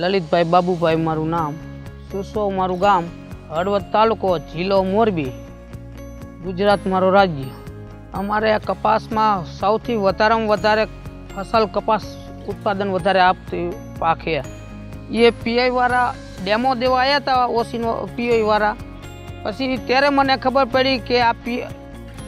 લલિતભાઈ બાબુભાઈ મારું નામ, સુસો મારું ગામ, હળવદ તાલુકો, જિલ્લો મોરબી, ગુજરાત મારું રાજ્ય। અમારે કપાસમાં સૌથી વધારેમાં વધારે ફસલ કપાસ ઉત્પાદન વધારે આપતી પાક છે। એ પીઆઈ વાળા ડેમો દેવા આવ્યા હતા, ઓસિન પીઆઈ વાળા। પછી ત્યારે મને ખબર પડી કે આ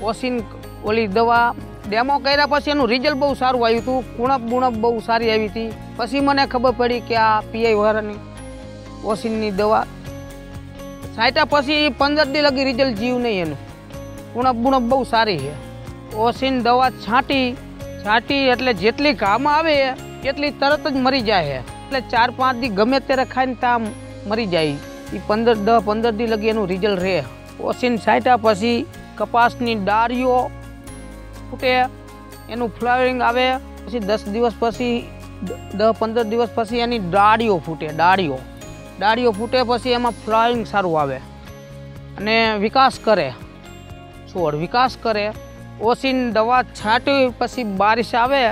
ઓસિન ઓલી દવા ડેમો કર્યા પછી એનું રિઝલ્ટ બહુ સારું આવ્યું હતું, કુણપ ગુણપ બહુ સારી આવી હતી। પછી મને ખબર પડી કે આ પીઆઈ વાળાની ઓસિનની દવા છાંટ્યા પછી 15 દી લગી રિઝલ્ટ જીવ નહીં એનું, કુણપ ગુણપ બહુ સારી છે। ઓસિન દવા છાંટી એટલે જેટલી ઘામાં આવે એટલી તરત જ મરી જાય છે, એટલે 4-5 દી ગમે ત્યારે ખાઈને ત્યાં મરી જાય। એ 10-15 દી લગી એનું રિઝલ્ટ રહે। ઓસિન છાંટ્યા પછી કપાસની ડાળીઓ ફૂટે, એનું ફ્લાવરિંગ આવે, પછી 10 દિવસ પછી 10-15 દિવસ પછી એની ડાળીઓ ફૂટે। ડાળીઓ ફૂટે પછી એમાં ફ્લાવરિંગ સારું આવે અને વિકાસ કરે, છોડ વિકાસ કરે। ઓસિન દવા છાંટી પછી બારિશ આવે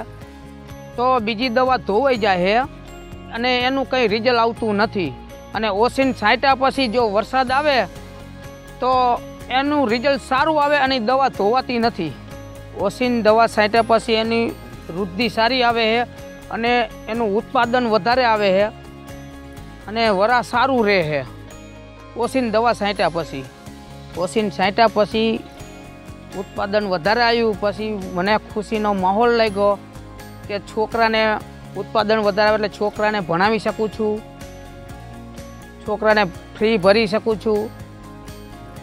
તો બીજી દવા ધોવાઈ જાય છે અને એનું કંઈ રિઝલ્ટ આવતું નથી। અને ઓસિન છાંટ્યા પછી જો વરસાદ આવે તો એનું રિઝલ્ટ સારું આવે અને દવા ધોવાતી નથી। ઓસિન દવા છાંટ્યા પછી એની વૃદ્ધિ સારી આવે છે અને એનું ઉત્પાદન વધારે આવે છે અને વરા સારું રહે છે। ઓસિન દવા છાંટ્યા પછી ઉત્પાદન વધારે આવ્યું, પછી મને ખુશીનો માહોલ લાગ્યો કે છોકરાને ઉત્પાદન વધારે આવે એટલે છોકરાને ભણાવી શકું છું, છોકરાને ફ્રી ભરી શકું છું।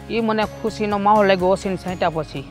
એ મને ખુશીનો માહોલ લાગ્યો ઓસિન છાંટ્યા પછી।